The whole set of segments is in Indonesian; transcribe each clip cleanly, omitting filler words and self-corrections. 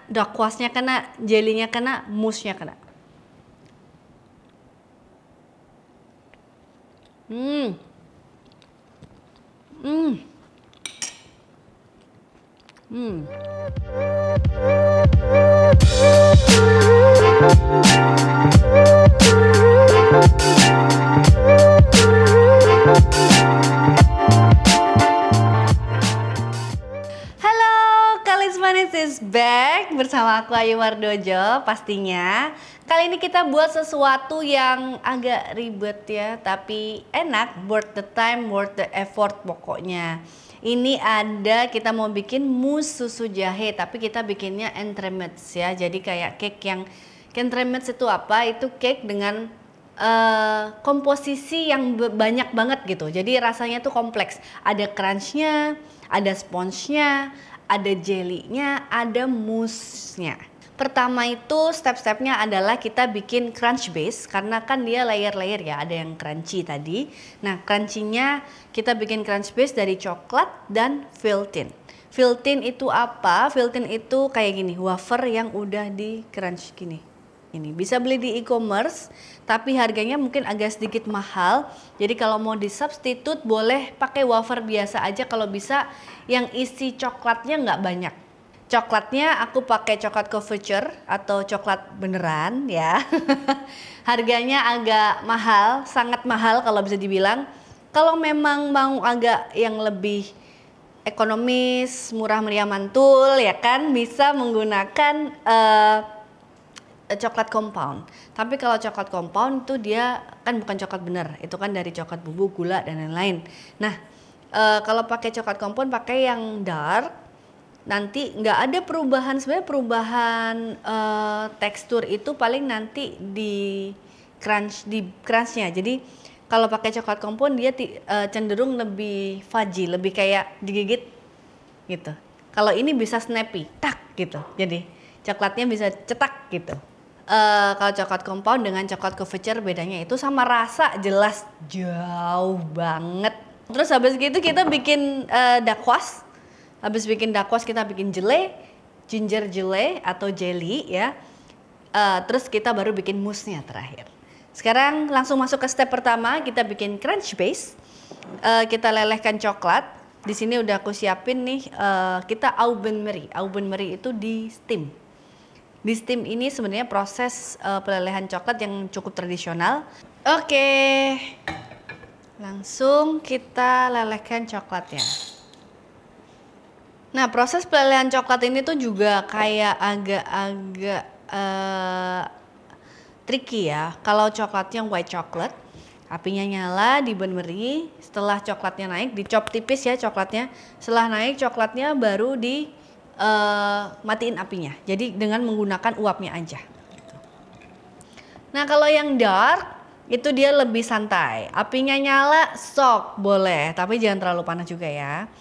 Dakwasnya kena, jelinya kena, mousse-nya kena. Hmm. Hmm. Hmm. Halo, Kalis Manis is back bersama aku Ayu Wardojo pastinya. Kali ini kita buat sesuatu yang agak ribet ya, tapi enak, worth the time, worth the effort pokoknya. Ini kita mau bikin mousse susu jahe, tapi kita bikinnya entremets ya. Jadi kayak cake yang entremets itu apa? Itu cake dengan komposisi yang banyak banget gitu. Jadi rasanya tuh kompleks. Ada crunchnya, ada sponge-nya, ada jelly-nya, ada mousse-nya. Pertama itu step-stepnya adalah kita bikin crunch base, karena kan dia layer-layer ya, ada yang crunchy tadi. Nah, crunchy-nya kita bikin crunch base dari coklat dan filled-in. Filled-in itu apa? Filled-in itu kayak gini, wafer yang udah di crunch gini. Ini bisa beli di e-commerce, tapi harganya mungkin agak sedikit mahal. Jadi kalau mau di substitute boleh pakai wafer biasa aja kalau bisa, yang isi coklatnya nggak banyak. Coklatnya aku pakai coklat couverture atau coklat beneran ya. Harganya agak mahal, sangat mahal kalau bisa dibilang. Kalau memang mau agak yang lebih ekonomis, murah meriah mantul ya kan, bisa menggunakan coklat compound. Tapi kalau coklat compound itu dia kan bukan coklat bener, itu kan dari coklat bubuk, gula dan lain-lain. Nah, kalau pakai coklat compound pakai yang dark, nanti nggak ada perubahan. Sebenarnya perubahan tekstur itu paling nanti di crunchnya. Jadi kalau pakai coklat compound dia cenderung lebih fudgy, lebih kayak digigit gitu. Kalau ini bisa snappy, tak gitu. Jadi coklatnya bisa cetak gitu. Kalau coklat compound dengan coklat couverture bedanya itu sama rasa jelas jauh banget. Terus habis gitu kita bikin dakwas. Habis bikin dakwas kita bikin jelly, ginger jelly atau jelly ya. Terus kita baru bikin mousse-nya terakhir. Sekarang langsung masuk ke step pertama, kita bikin crunch base. Kita lelehkan coklat. Di sini udah aku siapin nih, kita au bain marie. Au bain marie itu di steam. Di steam ini sebenarnya proses pelelehan coklat yang cukup tradisional. Oke, langsung kita lelehkan coklatnya. Nah, proses pelelehan coklat ini tuh juga kayak agak-agak tricky ya. Kalau coklatnya white chocolate, apinya nyala di bain marie. Setelah coklatnya naik, dicop tipis ya coklatnya. Setelah naik coklatnya baru matiin apinya. Jadi dengan menggunakan uapnya aja. Nah, kalau yang dark itu dia lebih santai. Apinya nyala sok boleh, tapi jangan terlalu panas juga ya.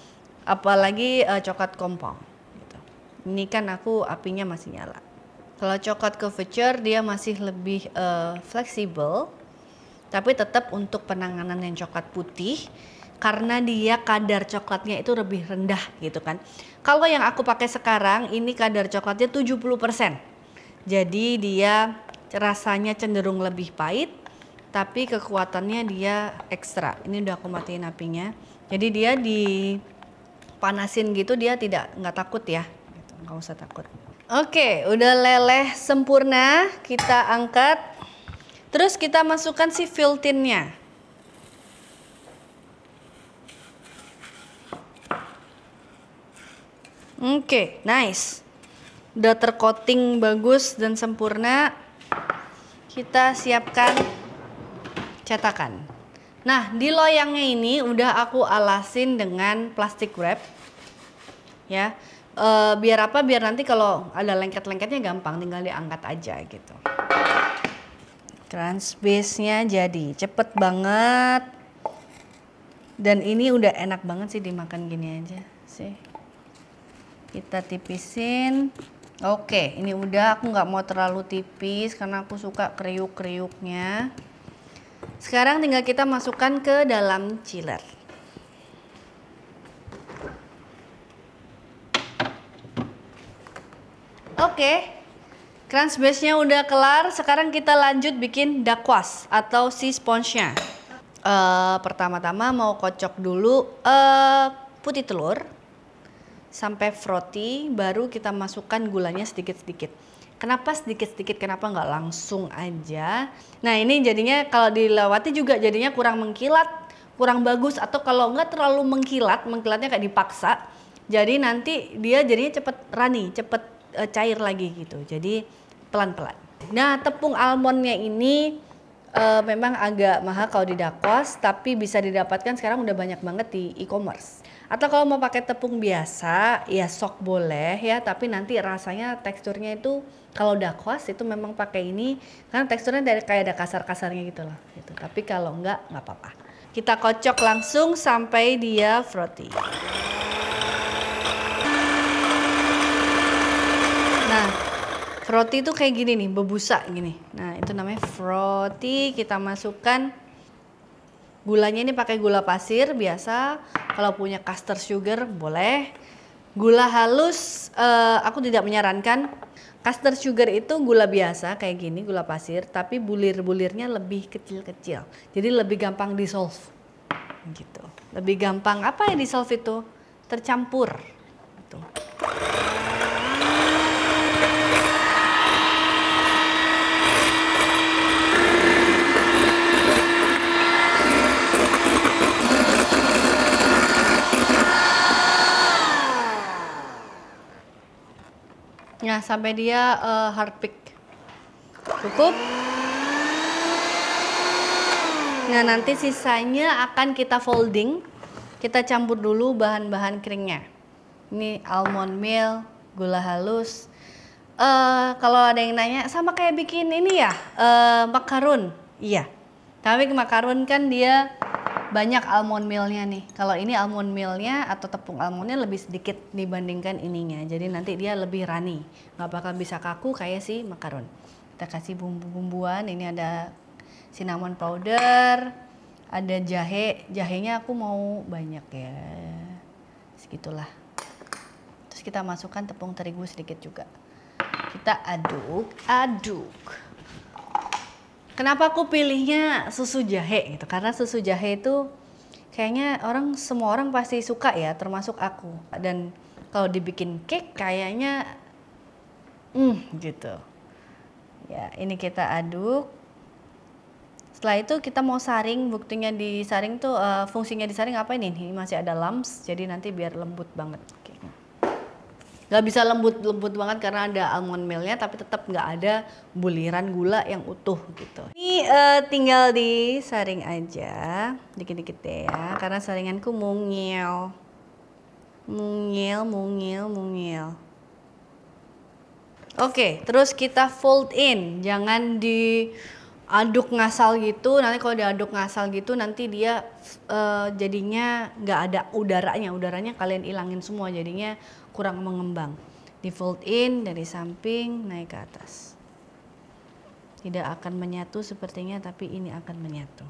Apalagi coklat compound. Gitu. Ini kan aku apinya masih nyala. Kalau coklat couverture dia masih lebih fleksibel, tapi tetap untuk penanganan yang coklat putih. Karena dia kadar coklatnya itu lebih rendah gitu kan. Kalau yang aku pakai sekarang ini kadar coklatnya 70%. Jadi dia rasanya cenderung lebih pahit, tapi kekuatannya dia ekstra. Ini udah aku matiin apinya. Jadi dia dipanasin gitu dia nggak takut ya. Gitu, nggak usah takut. Oke, udah leleh sempurna, kita angkat. Terus kita masukkan si filled-in-nya. Oke, nice. Udah tercoating bagus dan sempurna. Kita siapkan cetakan. Nah, di loyangnya ini udah aku alasin dengan plastik wrap. Ya. Biar apa? Biar nanti kalau ada lengket-lengketnya gampang, tinggal diangkat aja gitu. Crunch base-nya jadi cepet banget. Dan ini udah enak banget sih dimakan gini aja sih. Kita tipisin. Oke, ini udah, aku nggak mau terlalu tipis karena aku suka kriuk-kriuknya. Sekarang tinggal kita masukkan ke dalam chiller. Oke, crunch base-nya udah kelar. Sekarang kita lanjut bikin dakwas atau si sponge-nya. Pertama-tama mau kocok dulu putih telur sampai frothy, baru kita masukkan gulanya sedikit-sedikit. Kenapa sedikit-sedikit? Kenapa nggak langsung aja? Nah ini jadinya kalau dilewati juga jadinya kurang mengkilat, kurang bagus, atau kalau nggak terlalu mengkilatnya kayak dipaksa, jadi nanti dia jadinya cepet runny, cepet cair lagi gitu. Jadi pelan-pelan. Nah tepung almondnya ini memang agak mahal kalau di dakwas, tapi bisa didapatkan sekarang udah banyak banget di e-commerce. Atau kalau mau pakai tepung biasa, ya sok boleh ya, tapi nanti rasanya teksturnya itu kalau dakwas itu memang pakai ini karena teksturnya dari kayak ada kasar-kasarnya gitu loh. Gitu. Tapi kalau nggak apa-apa. Kita kocok langsung sampai dia frothy. Nah, frothy itu kayak gini nih, berbusa gini. Nah, itu namanya frothy. Kita masukkan gulanya, ini pakai gula pasir biasa. Kalau punya caster sugar boleh. Gula halus aku tidak menyarankan. Caster sugar itu gula biasa kayak gini, gula pasir, tapi bulir-bulirnya lebih kecil-kecil. Jadi lebih gampang dissolve. Gitu. Lebih gampang apa yang dissolve itu? Tercampur. Gitu. Nah, sampai dia hard pick. Cukup. Nah, nanti sisanya akan kita folding. Kita campur dulu bahan-bahan keringnya. Ini almond meal, gula halus. Kalau ada yang nanya, sama kayak bikin ini ya, macaron. Iya. Tapi macaron kan dia banyak almond mealnya nih. Kalau ini almond mealnya atau tepung almondnya lebih sedikit dibandingkan ininya. Jadi nanti dia lebih runny. Nggak bakal bisa kaku kayak si macaron. Kita kasih bumbu-bumbuan. Ini ada cinnamon powder, ada jahe. Jahenya aku mau banyak ya. Segitulah. Terus kita masukkan tepung terigu sedikit juga. Kita aduk. Kenapa aku pilihnya susu jahe gitu? Karena susu jahe itu kayaknya semua orang pasti suka ya, termasuk aku. Dan kalau dibikin cake kayaknya gitu. Ya, ini kita aduk. Setelah itu kita mau saring, buktinya disaring tuh fungsinya disaring apa ini? Ini masih ada lumps, jadi nanti biar lembut banget. Gak bisa lembut banget karena ada almond mealnya, tapi tetap nggak ada buliran gula yang utuh gitu. Ini tinggal disaring aja, dikit-dikit deh ya, karena saringanku mungil. Oke, terus kita fold in, jangan diaduk ngasal gitu. Nanti kalau diaduk ngasal gitu, nanti dia jadinya nggak ada udaranya kalian ilangin semua, jadinya kurang mengembang. Di fold in dari samping naik ke atas. Tidak akan menyatu sepertinya, tapi ini akan menyatu.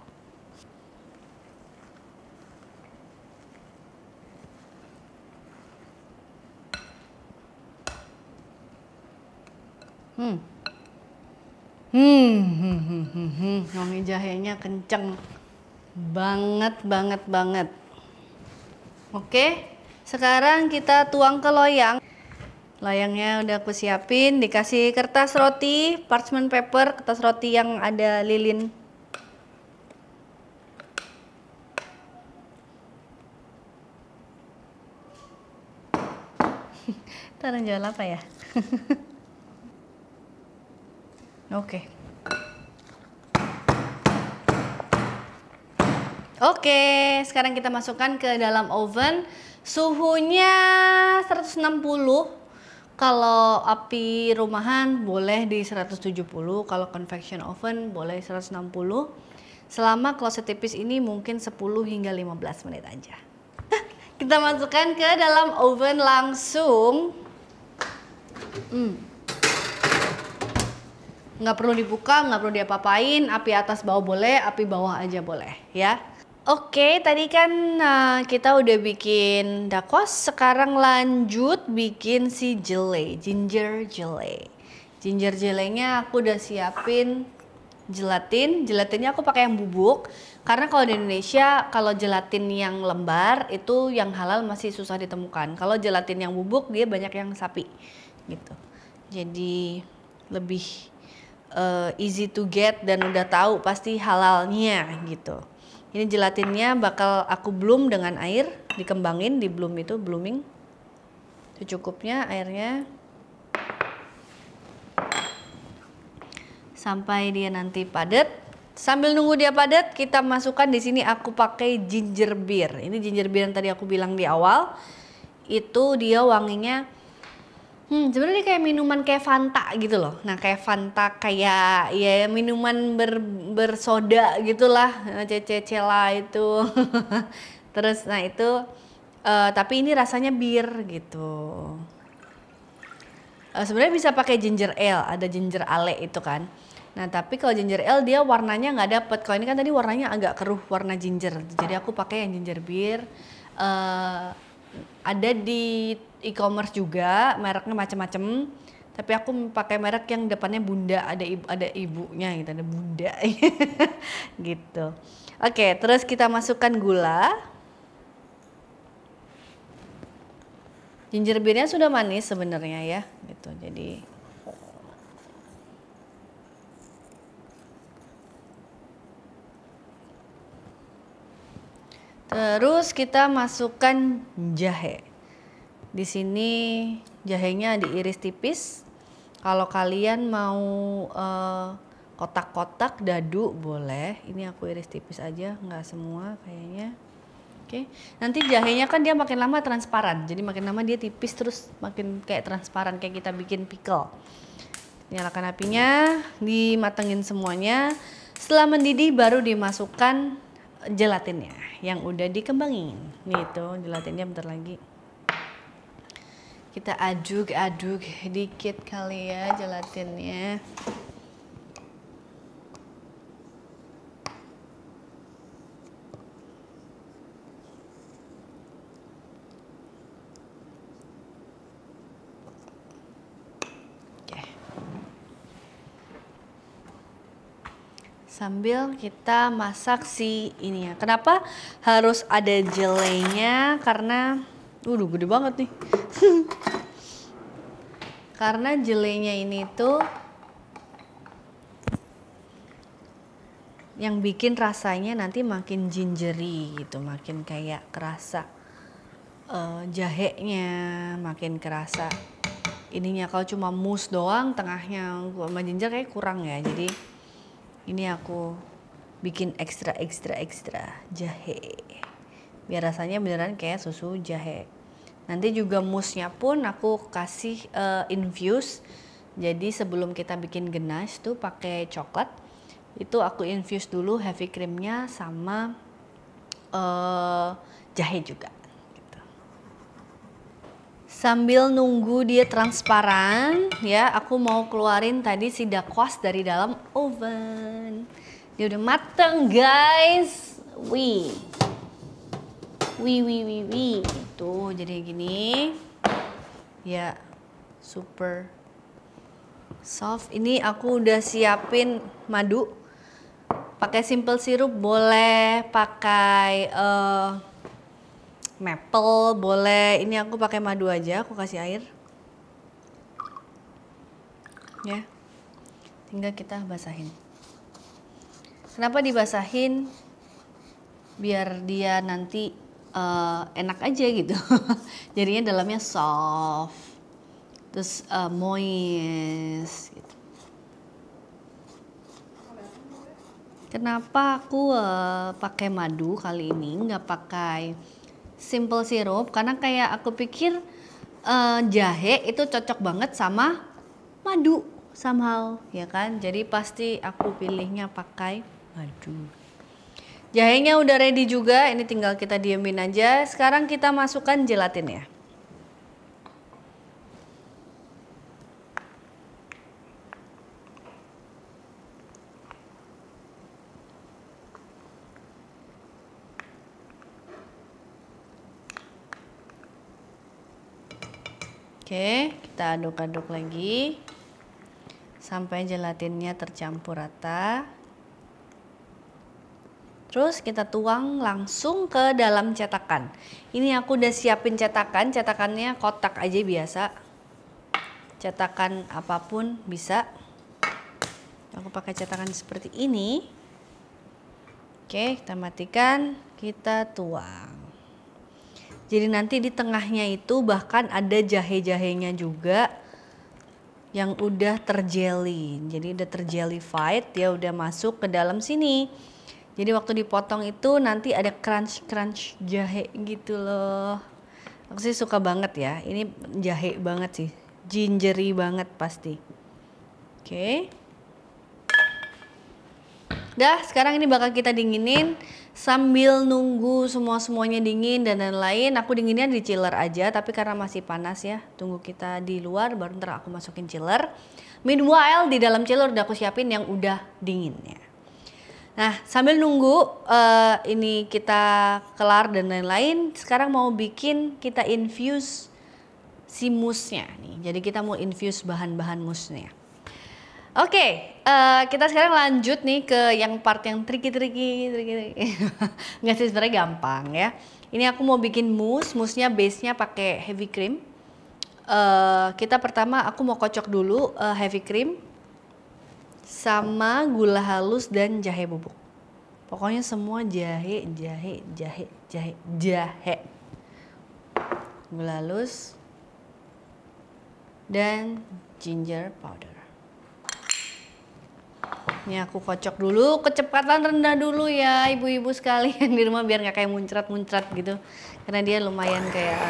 Wangi jahenya kenceng banget. Oke. Sekarang kita tuang ke loyang. Loyangnya udah aku siapin, dikasih kertas roti, parchment paper, kertas roti yang ada lilin. Taruh jual apa ya? Oke. Oke, sekarang kita masukkan ke dalam oven. Suhunya 160. Kalau api rumahan boleh di 170. Kalau convection oven boleh 160. Selama close tipis ini mungkin 10 hingga 15 menit aja. Kita masukkan ke dalam oven langsung. Nggak perlu dibuka, nggak perlu diapa-apain. Api atas bawah boleh, api bawah aja boleh ya. Oke, tadi kan kita udah bikin dakos, sekarang lanjut bikin si jelly, ginger jelly. Ginger jelly-nya aku udah siapin gelatin, gelatinnya aku pakai yang bubuk. Karena kalau di Indonesia, kalau gelatin yang lembar itu yang halal masih susah ditemukan. Kalau gelatin yang bubuk dia banyak yang sapi, gitu. Jadi lebih easy to get dan udah tahu pasti halalnya gitu. Ini gelatinnya bakal aku bloom dengan air, dikembangin, di bloom itu blooming. Secukupnya airnya. Sampai dia nanti padat. Sambil nunggu dia padat, kita masukkan di sini aku pakai ginger beer. Ini ginger beer yang tadi aku bilang di awal. Itu dia wanginya sebenarnya kayak minuman kayak Fanta gitu loh. Nah, kayak Fanta kayak ya minuman bersoda gitulah, cecela itu. Terus nah itu tapi ini rasanya bir gitu. Sebenarnya bisa pakai ginger ale, ada ginger ale itu kan. Nah, tapi kalau ginger ale dia warnanya nggak dapet. Kalau ini kan tadi warnanya agak keruh warna ginger. Jadi aku pakai yang ginger beer. Ada di e-commerce juga, mereknya macam-macam. Tapi aku pakai merek yang depannya Bunda, ada ibunya gitu, ada Bunda. Gitu. Oke, terus kita masukkan gula. Ginger beernya sudah manis sebenarnya ya, gitu. Jadi terus kita masukkan jahe. Di sini jahenya diiris tipis. Kalau kalian mau kotak-kotak dadu boleh. Ini aku iris tipis aja, nggak semua kayaknya. Oke, nanti jahenya kan dia makin lama transparan. Jadi makin lama dia tipis terus makin kayak transparan kayak kita bikin pickle. Nyalakan apinya, dimatengin semuanya. Setelah mendidih baru dimasukkan gelatinnya yang udah dikembangin. Nih tuh gelatinnya bentar lagi. Kita aduk-aduk dikit kali ya gelatinnya. Oke. Sambil kita masak si ini ya. Kenapa harus ada jelenya? Karena gede banget nih. Karena jelenya ini tuh yang bikin rasanya nanti makin gingery gitu, makin kayak kerasa jahenya, makin kerasa ininya. Kalau cuma mousse doang, tengahnya sama ginger kayak kurang ya. Jadi ini aku bikin ekstra jahe biar rasanya beneran kayak susu jahe. Nanti juga mousse-nya pun aku kasih infuse. Jadi sebelum kita bikin ganache tuh pakai coklat, itu aku infuse dulu heavy creamnya sama jahe juga. Gitu. Sambil nunggu dia transparan, ya aku mau keluarin tadi si dakwas dari dalam oven. Dia udah mateng guys. Wih. Tuh jadi gini ya, super soft. Ini aku udah siapin madu, pakai simple syrup boleh, pakai maple boleh. Ini aku pakai madu aja, aku kasih air ya, tinggal kita basahin. Kenapa dibasahin? Biar dia nanti enak aja gitu. Jadinya dalamnya soft, terus moist gitu. Kenapa aku pakai madu kali ini, nggak pakai simple syrup? Karena kayak aku pikir jahe itu cocok banget sama madu somehow, ya kan? Jadi pasti aku pilihnya pakai madu. Jahenya udah ready juga, ini tinggal kita diemin aja. Sekarang kita masukkan gelatin ya. Oke, kita aduk-aduk lagi sampai gelatinnya tercampur rata. Terus kita tuang langsung ke dalam cetakan. Ini aku udah siapin cetakan, cetakannya kotak aja biasa. Cetakan apapun bisa. Aku pakai cetakan seperti ini. Oke, kita matikan, kita tuang. Jadi nanti di tengahnya itu bahkan ada jahe-jahenya juga yang udah terjelly. Jadi udah terjellified, dia udah masuk ke dalam sini. Jadi waktu dipotong itu nanti ada crunch jahe gitu loh. Aku sih suka banget ya. Ini jahe banget sih. Gingery banget pasti. Oke. Dah, sekarang ini bakal kita dinginin sambil nunggu semuanya dingin dan lain-lain. Aku dinginnya di chiller aja, tapi karena masih panas ya. Tunggu kita di luar baru ntar aku masukin chiller. Meanwhile di dalam chiller udah aku siapin yang udah dinginnya. Nah, sambil nunggu ini kita kelar dan lain-lain, sekarang mau bikin kita infuse si mousse-nya nih. Jadi kita mau infuse bahan-bahan mousse-nya. Oke, kita sekarang lanjut nih ke yang part yang tricky. Nggak sih, sebenarnya gampang ya. Ini aku mau bikin mousse, mousse-nya base-nya pakai heavy cream. Kita pertama aku mau kocok dulu heavy cream sama gula halus dan jahe bubuk. Pokoknya semua jahe. Gula halus dan ginger powder. Ini aku kocok dulu, kecepatan rendah dulu ya ibu-ibu sekalian di rumah biar nggak kayak muncrat gitu. Karena dia lumayan kayak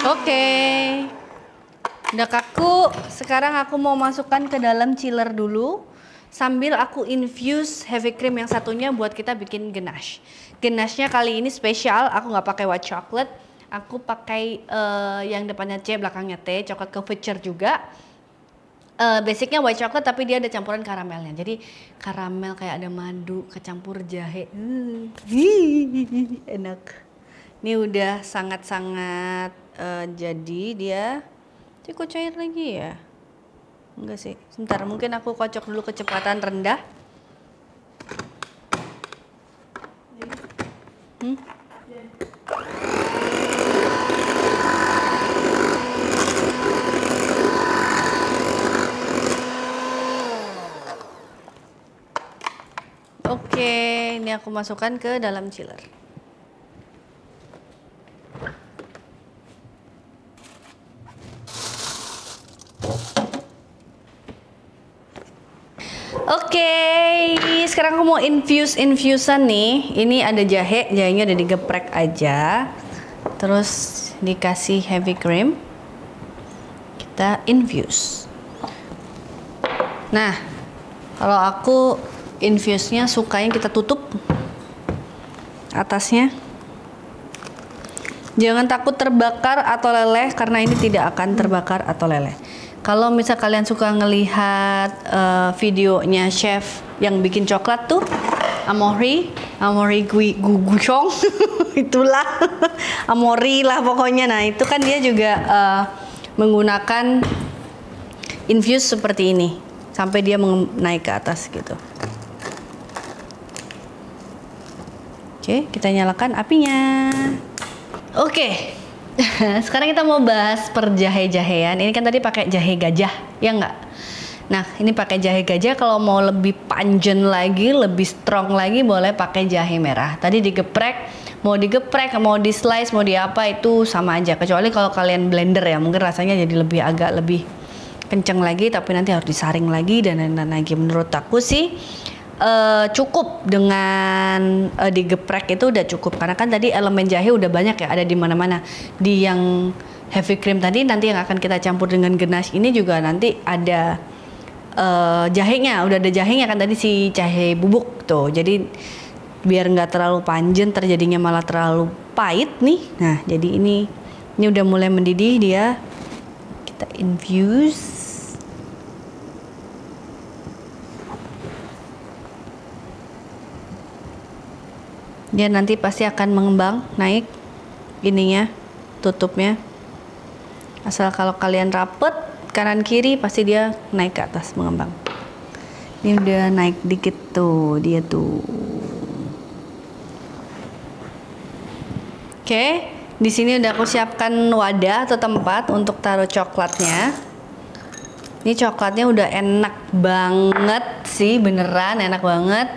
Oke, udah kaku. Sekarang aku mau masukkan ke dalam chiller dulu sambil aku infuse heavy cream yang satunya buat kita bikin ganache. Ganache-nya kali ini spesial, aku nggak pakai white chocolate, aku pakai yang depannya C belakangnya T, coklat couverture juga. Basicnya white chocolate tapi dia ada campuran karamelnya. Jadi karamel kayak ada madu kecampur jahe, enak. Ini udah sangat-sangat jadi dia. Kok cair lagi ya? Enggak sih, sebentar mungkin aku kocok dulu kecepatan rendah. Oke, ini aku masukkan ke dalam chiller. Oke, sekarang aku mau infusan nih. Ini ada jahe, jahenya udah digeprek aja. Terus dikasih heavy cream. Kita infuse. Nah, kalau aku infuse-nya sukanya kita tutup atasnya. Jangan takut terbakar atau leleh karena ini tidak akan terbakar atau leleh. Kalau misal kalian suka ngelihat videonya chef yang bikin coklat tuh, Amaury Guguchong, itulah Amaury lah pokoknya. Nah itu kan dia juga menggunakan infuse seperti ini sampai dia naik ke atas gitu. Oke, kita nyalakan apinya. Oke. Sekarang kita mau bahas per jahe-jahean. Ini kan tadi pakai jahe gajah, ya enggak? Nah, ini pakai jahe gajah. Kalau mau lebih panjang lagi, lebih strong lagi, boleh pakai jahe merah. Tadi digeprek, mau di slice, mau di apa itu sama aja. Kecuali kalau kalian blender ya, mungkin rasanya jadi agak lebih kenceng lagi. Tapi nanti harus disaring lagi dan lagi. Menurut aku sih cukup dengan digeprek itu udah cukup, karena kan tadi elemen jahe udah banyak ya, ada di mana-mana. Di yang heavy cream tadi nanti yang akan kita campur dengan ganache ini juga nanti ada jahenya, udah ada jahenya kan tadi si jahe bubuk tuh. Jadi biar nggak terlalu panjang terjadinya malah terlalu pahit nih. Nah jadi ini udah mulai mendidih dia, kita infuse. Dia nanti pasti akan mengembang, naik ininya, tutupnya. Asal kalau kalian rapet kanan kiri pasti dia naik ke atas, mengembang. Ini udah naik dikit tuh, dia tuh. Oke, di sini udah aku siapkan wadah atau tempat untuk taruh coklatnya. Ini coklatnya udah enak banget sih, beneran enak banget.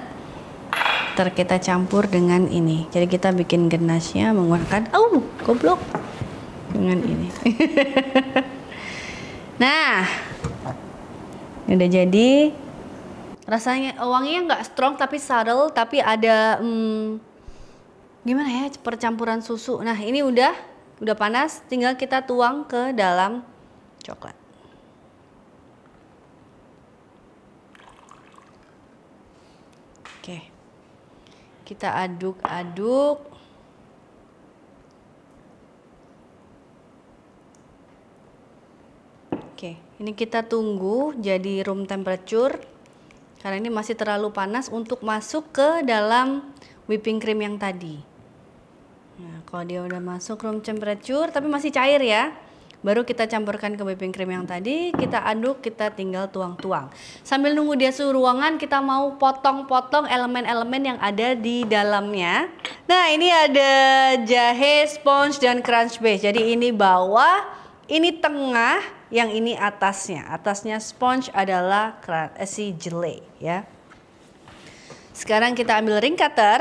Ntar kita campur dengan ini. Jadi kita bikin ganasnya menggunakan, goblok, dengan ini. Nah, ini udah jadi. Rasanya wanginya nggak strong tapi subtle, tapi ada gimana ya, percampuran susu. Nah, ini udah panas, tinggal kita tuang ke dalam coklat. Oke. Kita aduk-aduk. Oke, ini kita tunggu jadi room temperature. Karena ini masih terlalu panas untuk masuk ke dalam whipping cream yang tadi. Nah, kalau dia udah masuk room temperature tapi masih cair ya, baru kita campurkan ke whipping cream yang tadi, kita aduk, kita tinggal tuang-tuang. Sambil nunggu dia suhu ruangan, kita mau potong-potong elemen-elemen yang ada di dalamnya. Nah, ini ada jahe, sponge, dan crunch base. Jadi ini bawah, ini tengah, yang ini atasnya. Atasnya sponge adalah si jelly ya. Sekarang kita ambil ring cutter.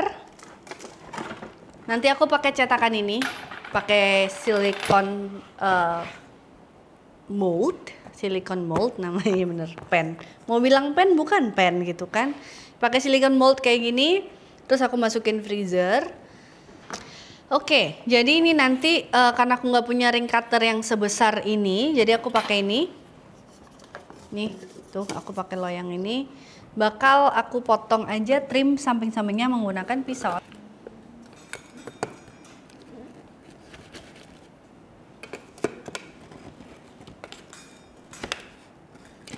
Nanti aku pakai cetakan ini. Pakai silikon mold, silikon mold namanya, bener, pen. Mau bilang pen bukan pen gitu kan. Pakai silikon mold kayak gini, terus aku masukin freezer. Oke, jadi ini nanti karena aku nggak punya ring cutter yang sebesar ini, jadi aku pakai ini. Nih, tuh aku pakai loyang ini. Bakal aku potong aja, trim samping-sampingnya menggunakan pisau.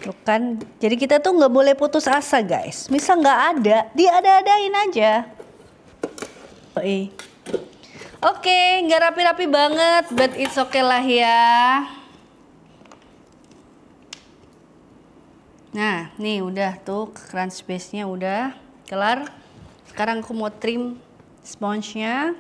Tuh kan, jadi kita tuh nggak boleh putus asa guys. Misal nggak ada, diada-adain aja. Oke, nggak rapi-rapi banget, but it's okay lah ya. Nah, nih udah tuh crunch base-nya udah kelar. Sekarang aku mau trim sponge-nya.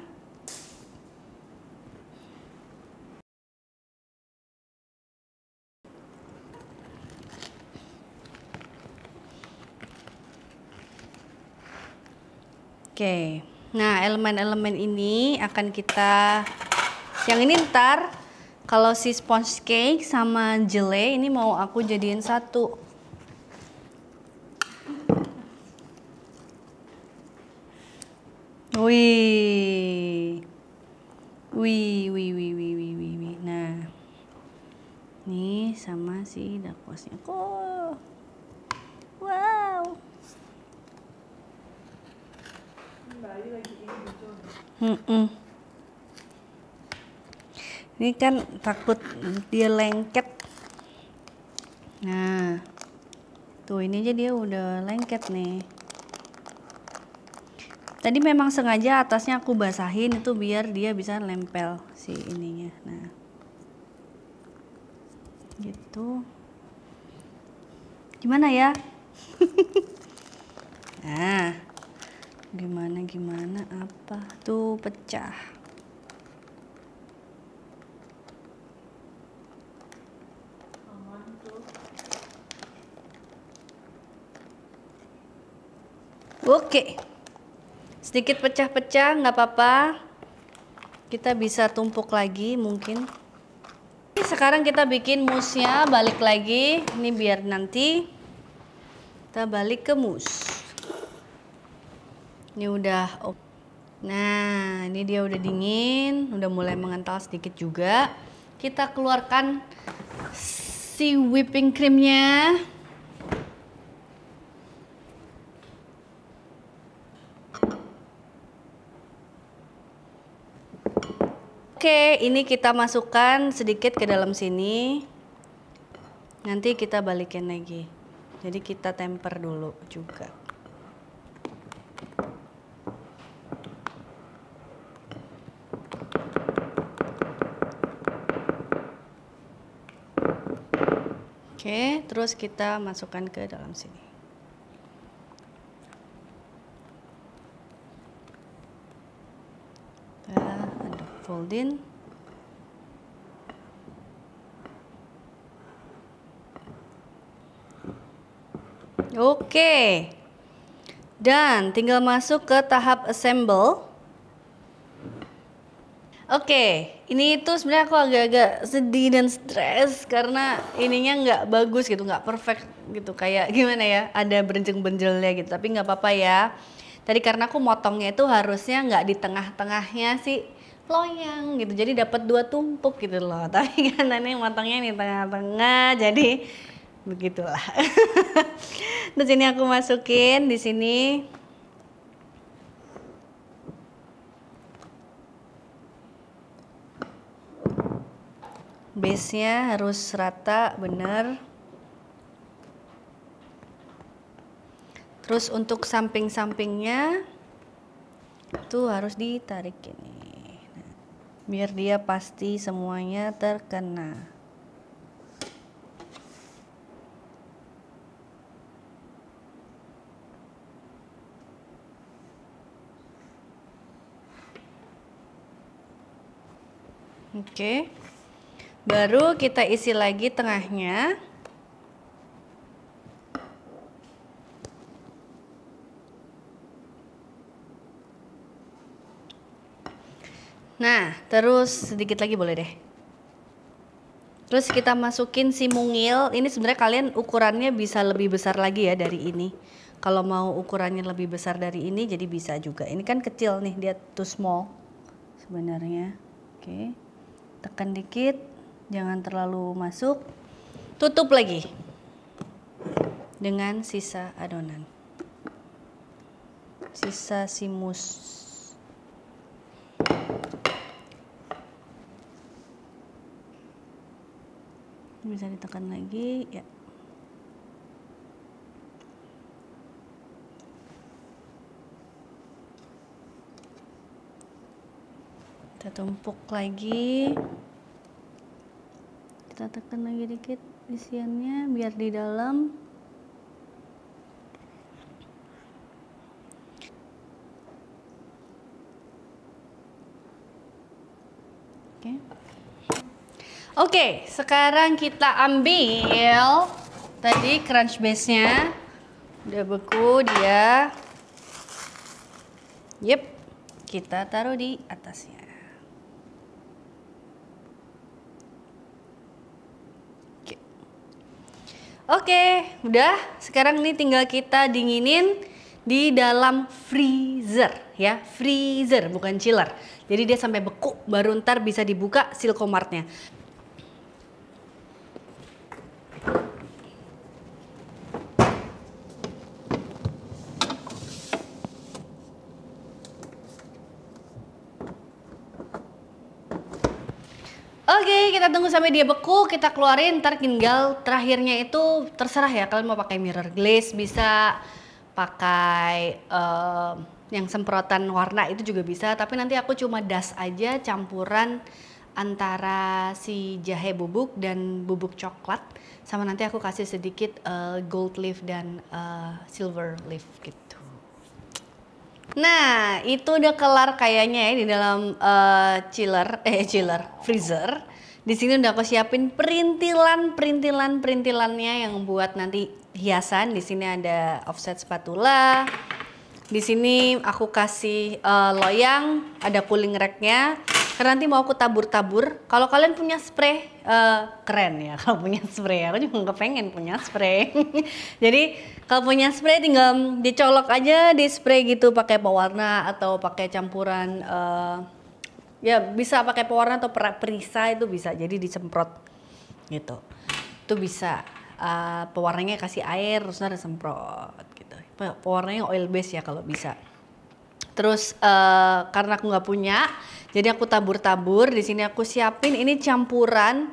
Oke, nah elemen-elemen ini akan kita, yang ini ntar kalau si sponge cake sama jelly ini mau aku jadiin satu. Wih, wih. Nah, nih sama si dakosnya. Oh, wow. Ini kan takut dia lengket. Nah, tuh ini aja dia udah lengket nih. Tadi memang sengaja atasnya aku basahin itu biar dia bisa nempel si ininya. Nah, gitu. Gimana ya? Nah, gimana apa tuh pecah. Oke, sedikit pecah-pecah nggak apa-apa, kita bisa tumpuk lagi mungkin. Sekarang kita bikin mousse-nya, balik lagi ini biar nanti kita balik ke mousse. Ini udah, nah ini dia udah dingin, udah mulai mengental sedikit juga. Kita keluarkan si whipping creamnya. Oke, ini kita masukkan sedikit ke dalam sini. Nanti kita balikin lagi. Jadi kita temper dulu juga. Oke, terus kita masukkan ke dalam sini. Ada fold in. Oke. Dan tinggal masuk ke tahap assemble. Oke, ini tuh sebenarnya aku agak-agak sedih dan stres karena ininya nggak bagus gitu, nggak perfect gitu, kayak gimana ya, ada benjel-benjelnya gitu. Tapi nggak apa-apa ya. Tadi karena aku motongnya itu harusnya nggak di tengah-tengahnya sih loyang gitu, jadi dapat 2 tumpuk gitu loh. Tapi kan ini motongnya di tengah-tengah, jadi begitulah. Terus ini aku masukin di sini. Base-nya harus rata, bener. Terus untuk samping-sampingnya tuh harus ditarik ini, biar dia pasti semuanya terkena. Oke. Baru kita isi lagi tengahnya. Nah, terus sedikit lagi boleh deh. Terus kita masukin si mungil. Ini sebenarnya kalian ukurannya bisa lebih besar lagi ya dari ini. Kalau mau ukurannya lebih besar dari ini jadi bisa juga. Ini kan kecil nih, dia too small sebenarnya. Oke. Tekan dikit. Jangan terlalu masuk. Tutup lagi dengan sisa adonan, sisa si mousse. Bisa ditekan lagi ya. Kita tumpuk lagi. Kita tekan lagi dikit isiannya biar di dalam. Oke, sekarang kita ambil tadi crunch base-nya. Udah beku dia. Yep, kita taruh di atasnya. Oke, udah. Sekarang ini tinggal kita dinginin di dalam freezer ya, freezer bukan chiller. Jadi dia sampai beku, baru ntar bisa dibuka Silkomartnya. Oke, kita tunggu sampai dia beku, kita keluarin, ntar tinggal terakhirnya itu terserah ya, kalian mau pakai mirror glaze bisa, pakai yang semprotan warna itu juga bisa, tapi nanti aku cuma das aja campuran antara si jahe bubuk dan bubuk coklat, sama nanti aku kasih sedikit gold leaf dan silver leaf gitu. Nah, itu udah kelar kayaknya ya di dalam freezer. Di sini udah aku siapin perintilannya yang buat nanti hiasan. Di sini ada offset spatula. Di sini aku kasih loyang, ada cooling racknya. Karena nanti mau aku tabur-tabur. Kalau kalian punya spray, keren ya kalau punya spray. Aku juga kepengen punya spray. Jadi kalau punya spray tinggal dicolok aja di spray gitu pakai pewarna atau pakai campuran. Ya bisa pakai pewarna atau perisai itu bisa. Jadi disemprot gitu. Itu bisa. Pewarnanya kasih air terus ada semprot gitu. Pewarnanya oil base ya kalau bisa. Terus karena aku nggak punya, jadi aku tabur-tabur. Di sini aku siapin ini campuran.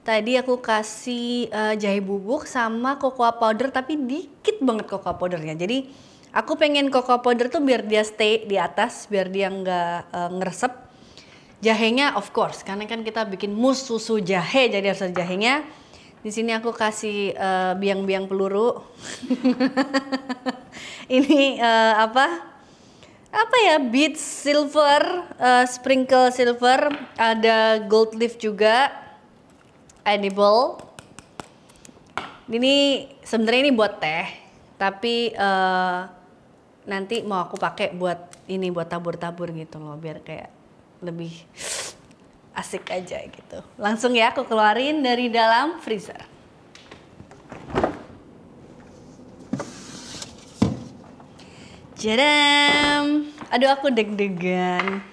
Tadi aku kasih jahe bubuk sama cocoa powder, tapi dikit banget cocoa powdernya. Jadi aku pengen cocoa powder tuh biar dia stay di atas, biar dia nggak ngeresep. Jahenya of course, karena kan kita bikin mousse susu jahe, jadi harus ada jahenya. Di sini aku kasih biang-biang peluru. Ini apa ya, bead silver, sprinkle silver, ada gold leaf juga, edible. Ini sebenarnya ini buat teh, tapi nanti mau aku pakai buat ini, buat tabur-tabur gitu loh, biar kayak lebih asik aja gitu. Langsung ya aku keluarin dari dalam freezer. Jadam. Aduh, aku deg-degan.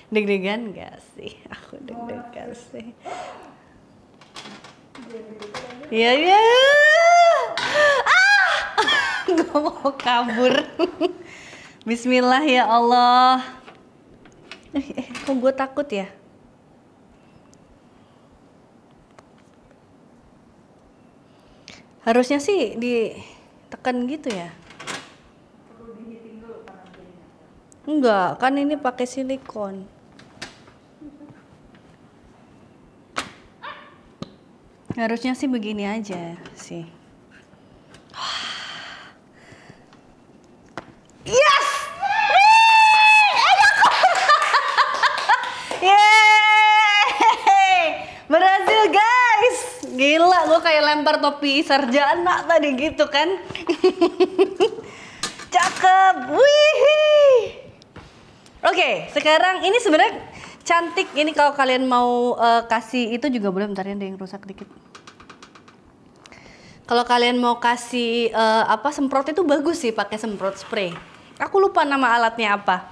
Deg-degan gak sih? Aku deg-degan sih. Iya, iya. Ah! Gue mau kabur. Bismillah ya Allah. Kok gue takut ya? Harusnya sih ditekan gitu ya. Enggak, kan ini pakai silikon. Harusnya sih begini aja sih. Yes! Yeay! Berhasil guys! Gila, gue kayak lempar topi sarjana tadi gitu kan. Cakep! Wih! Oke, sekarang ini sebenarnya cantik. Ini kalau kalian mau kasih itu juga boleh. Bentar ya, ada yang rusak dikit. Kalau kalian mau kasih semprot itu bagus sih pakai semprot spray. Aku lupa nama alatnya apa.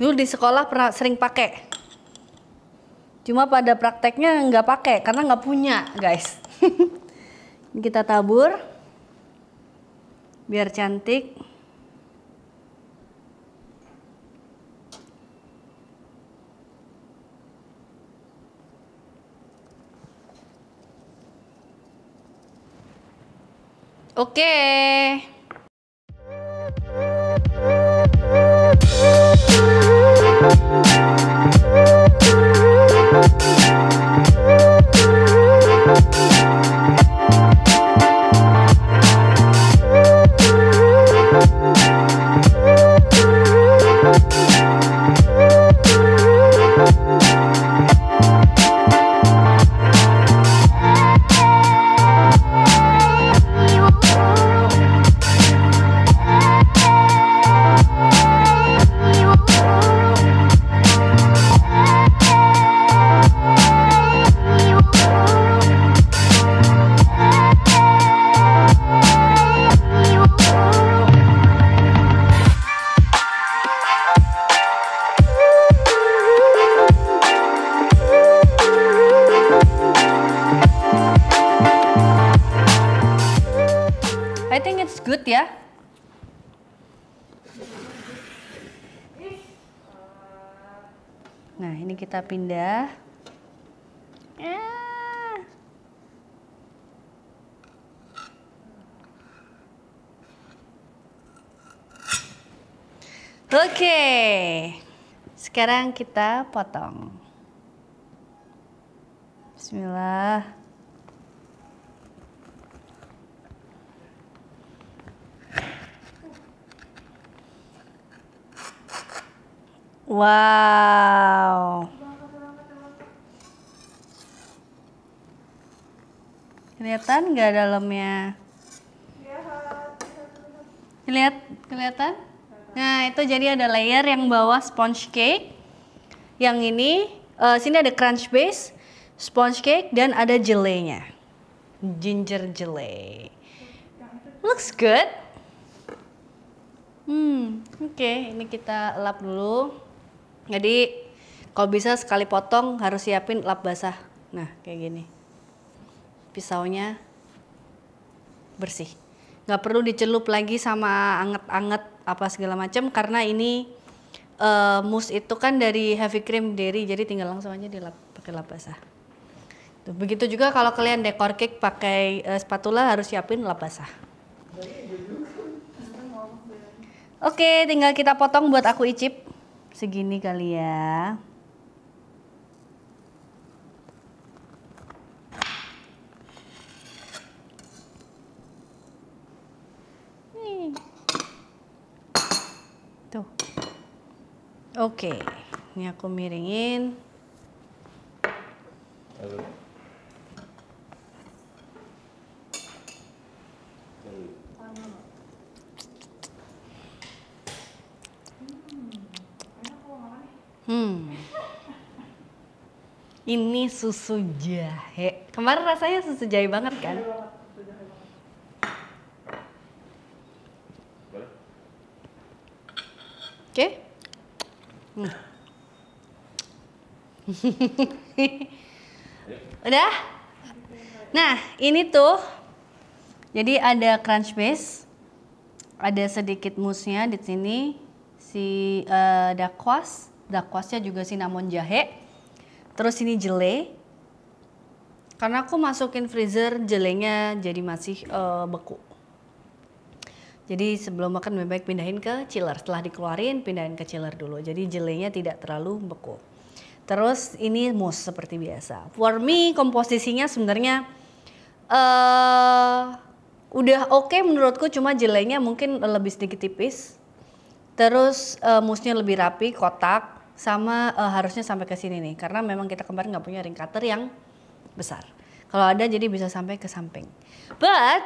Dulu di sekolah pernah sering pakai. Cuma pada prakteknya nggak pakai karena nggak punya, guys. Kita tabur biar cantik. Oke. I think it's good ya. Nah, ini kita pindah. Oke. Sekarang kita potong. Bismillah. Wow. Kelihatan nggak dalamnya? Kelihatan? Nah, itu jadi ada layer yang bawah sponge cake. Yang ini, sini ada crunch base, sponge cake, dan ada jelly-nya. Ginger jelly. Looks good. Oke, ini kita lap dulu. Jadi kalau bisa sekali potong harus siapin lap basah. Nah, kayak gini. Pisaunya bersih. Nggak perlu dicelup lagi sama anget-anget apa segala macam karena ini mousse itu kan dari heavy cream dairy, jadi tinggal langsung aja dilap pakai lap basah. Tuh, begitu juga kalau kalian dekor cake pakai spatula harus siapin lap basah. Oke, tinggal kita potong buat aku icip. Segini kali ya. Tuh. Oke, ini aku miringin. Ini susu jahe. Kemarin rasanya susu jahe banget kan? Oke. Udah? Nah, ini tuh. Jadi ada crunch base. Ada sedikit mousse-nya di sini. Si dakwas. Dakwasnya juga cinnamon jahe. Terus ini jelly. Karena aku masukin freezer, jelenya jadi masih beku. Jadi sebelum makan lebih baik pindahin ke chiller. Setelah dikeluarin, pindahin ke chiller dulu. Jadi jelenya tidak terlalu beku. Terus ini mousse seperti biasa. For me komposisinya sebenarnya udah oke menurutku, cuma jelenya mungkin lebih sedikit tipis. Terus mousse-nya lebih rapi, kotak. Sama harusnya sampai ke sini nih, karena memang kita kemarin nggak punya ring cutter yang besar. Kalau ada jadi bisa sampai ke samping. But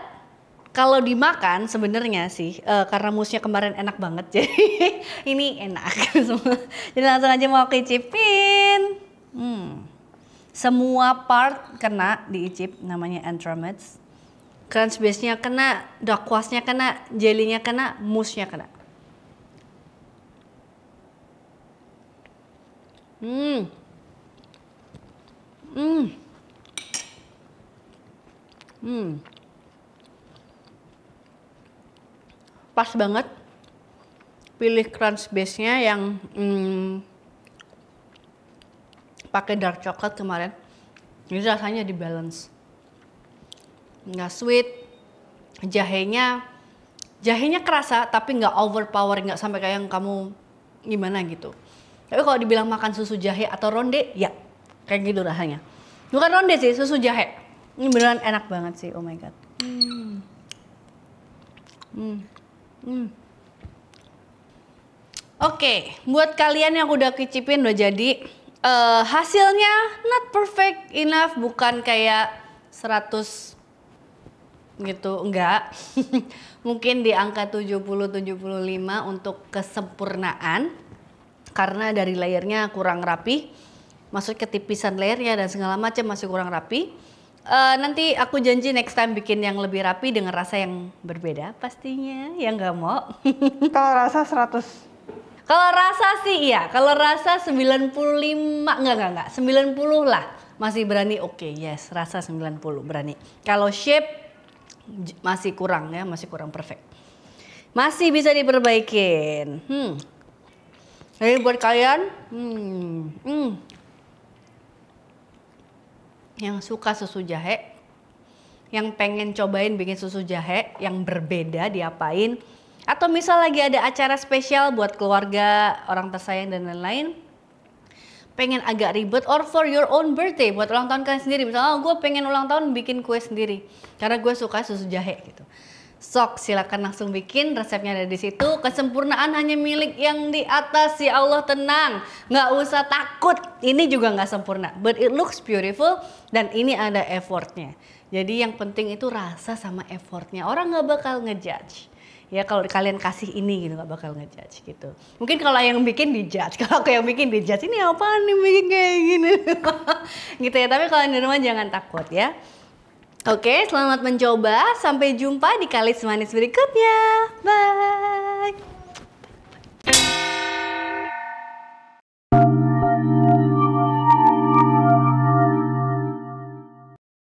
kalau dimakan sebenarnya sih karena mousse-nya kemarin enak banget, jadi ini enak semua. Jadi langsung aja mau kicipin. Semua part kena diicip, namanya entremets. Crunch base-nya kena, dakwasnya kena, jelly-nya kena, mousse-nya kena. Pas banget. Pilih crunch base-nya yang pakai dark coklat kemarin. Ini rasanya di balance. Nggak sweet. Jahenya kerasa tapi nggak overpowering, nggak sampai kayak yang kamu gimana gitu. Tapi kalau dibilang makan susu jahe atau ronde, ya kayak gitu rasanya. Bukan ronde sih, susu jahe. Ini beneran enak banget sih, oh my god. Oke, buat kalian yang udah kicipin udah jadi, hasilnya not perfect enough, bukan kayak 100 gitu, enggak. Mungkin di angka 70-75 untuk kesempurnaan. Karena dari layernya kurang rapi, maksud ketipisan layernya dan segala macam masih kurang rapi. Nanti aku janji next time bikin yang lebih rapi dengan rasa yang berbeda pastinya, yang nggak mau. Kalau rasa 100. Kalau rasa sih iya, kalau rasa 95, enggak, 90 lah. Masih berani, oke, yes, rasa 90 berani. Kalau shape masih kurang ya, masih kurang perfect. Masih bisa diperbaikin. Jadi buat kalian yang suka susu jahe, yang pengen cobain bikin susu jahe yang berbeda diapain, atau misal lagi ada acara spesial buat keluarga, orang tersayang dan lain-lain, pengen agak ribet, or for your own birthday, buat ulang tahun kalian sendiri. Misalnya gue pengen ulang tahun bikin kue sendiri karena gue suka susu jahe gitu. Sok silakan langsung bikin, resepnya ada di situ. Kesempurnaan hanya milik yang di atas, ya Allah, tenang, nggak usah takut. Ini juga nggak sempurna, but it looks beautiful dan ini ada effortnya. Jadi yang penting itu rasa sama effortnya. Orang nggak bakal ngejudge. Ya kalau kalian kasih ini gitu nggak bakal ngejudge gitu. Mungkin kalau yang bikin dijudge, kalau aku yang bikin dijudge, ini apaan nih bikin kayak gini, gitu ya. Tapi kalau di rumah jangan takut ya. Oke, selamat mencoba. Sampai jumpa di Kalis Manis berikutnya. Bye.